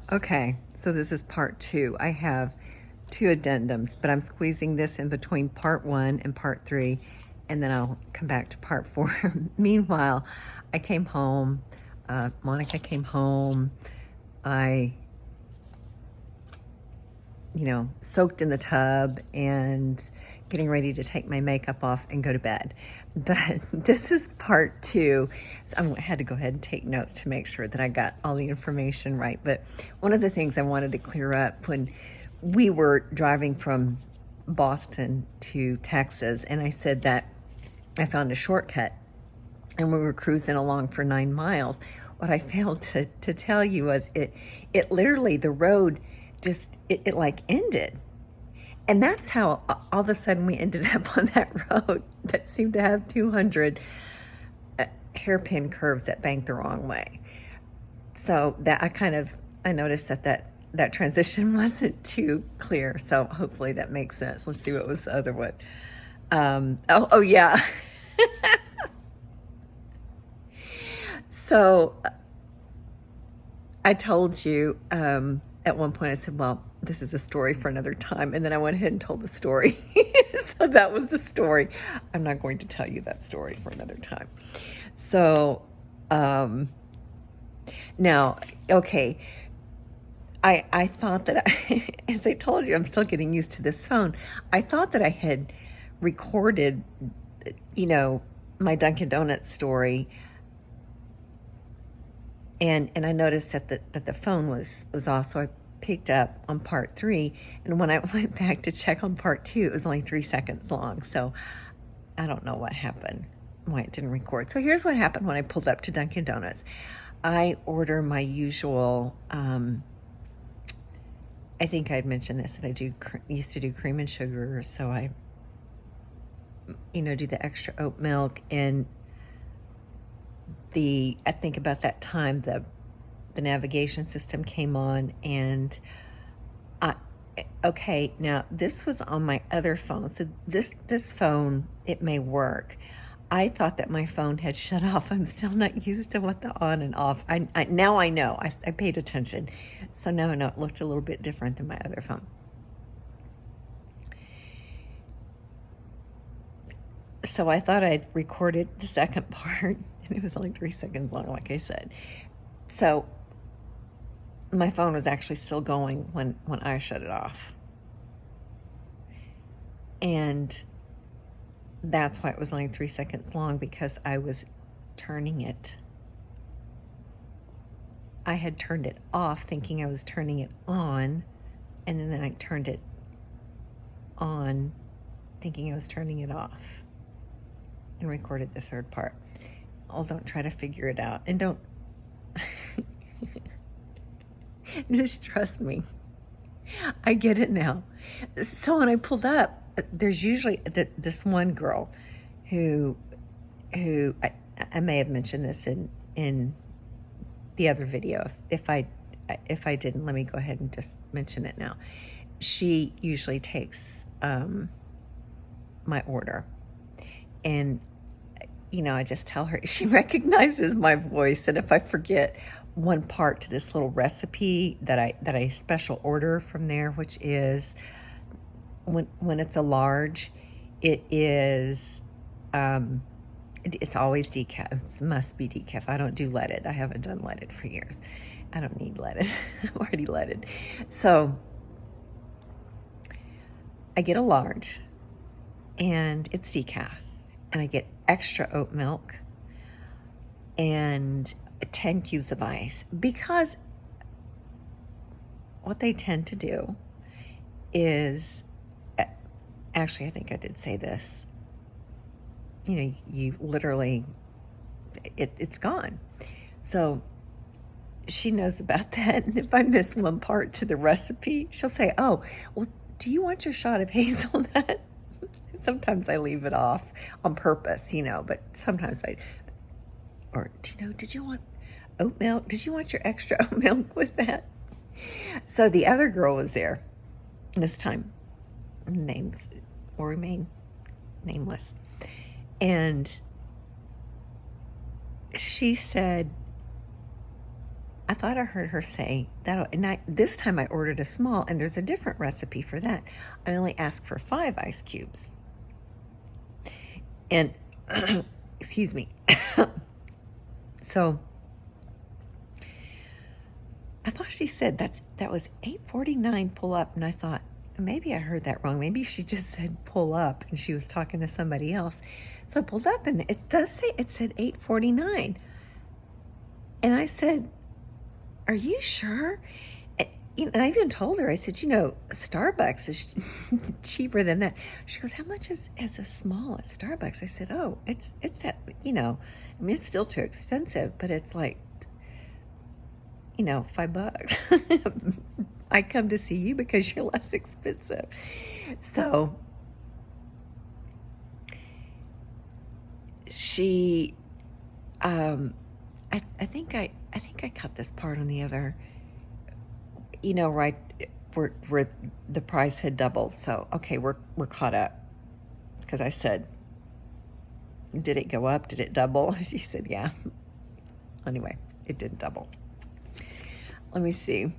Okay, so this is part two. I have two addendums, but I'm squeezing this in between part one and part three, and then I'll come back to part four. Meanwhile, I came home. Monica came home. I, soaked in the tub and getting ready to take my makeup off and go to bed. But this is part two. So I had to go ahead and take notes to make sure that I got all the information right. But one of the things I wanted to clear up when we were driving from Boston to Texas, and I said that I found a shortcut and we were cruising along for 9 miles. What I failed to tell you was it literally, the road just, it like ended. And that's how all of a sudden we ended up on that road that seemed to have 200 hairpin curves that banked the wrong way. So that I noticed that transition wasn't too clear. So hopefully that makes sense. Let's see what was the other one. Oh yeah. So I told you at one point, I said, well, this is a story for another time. And then I went ahead and told the story. So that was the story. I'm not going to tell you that story for another time. So now, okay, I thought that, as I told you, I'm still getting used to this phone. I thought that I had recorded, my Dunkin' Donuts story. And I noticed that the phone was off, so I picked up on part three. And when I went back to check on part two, it was only 3 seconds long. So I don't know what happened, why it didn't record. So here's what happened when I pulled up to Dunkin' Donuts. I order my usual, I think I'd mentioned this, that I used to do cream and sugar. So I, do the extra oat milk, and I think about that time the navigation system came on, and okay, now this was on my other phone. So this phone, it may work. I thought that my phone had shut off. I'm still not used to what the on and off. Now I know. I paid attention. So now I know it looked a little bit different than my other phone. So I thought I'd recorded the second part, and it was only 3 seconds long, like I said. So my phone was actually still going when I shut it off. And that's why it was only 3 seconds long, because I was turning it. I had turned it off thinking I was turning it on, and then I turned it on thinking I was turning it off, and recorded the third part. Oh, don't try to figure it out. And don't... Just trust me. I get it now. So when I pulled up, there's usually this one girl who I may have mentioned this in the other video. If I didn't, let me go ahead and just mention it now. She usually takes my order. And, I just tell her, she recognizes my voice. And if I forget one part to this little recipe that I special order from there, which is when it's a large, it is, it's always decaf. It must be decaf. I don't do leaded. I haven't done leaded for years. I don't need leaded. I'm already leaded. So I get a large, and it's decaf. And I get extra oat milk and 10 cubes of ice, because what they tend to do is, actually, I think I did say this, you literally, it's gone. So she knows about that. And if I miss one part to the recipe, she'll say, oh, well, do you want your shot of hazelnut? Sometimes I leave it off on purpose, but sometimes did you want oat milk? Did you want your extra oat milk with that? So the other girl was there this time. Names will remain nameless. And she said, I thought I heard her say that, and this time I ordered a small, and there's a different recipe for that. I only asked for 5 ice cubes. And, excuse me. So, I thought she said that was $8.49 pull up, and I thought, maybe I heard that wrong. Maybe she just said pull up, and she was talking to somebody else. So I pulled up, and it said $8.49. And I said, are you sure? And I even told her, I said, Starbucks is cheaper than that. She goes, how much is a small at Starbucks? I said, oh, it's that, it's still too expensive, but it's like, $5. I come to see you because you're less expensive. So she, I think I cut this part on the other, right where the price had doubled. So, okay, we're caught up. Because I said, did it go up? Did it double? She said, yeah. Anyway, it didn't double. Let me see.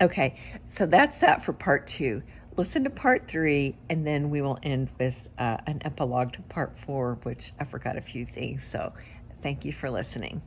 Okay, so that's that for part 2. Listen to part 3, and then we will end with an epilogue to part 4, which I forgot a few things. So thank you for listening.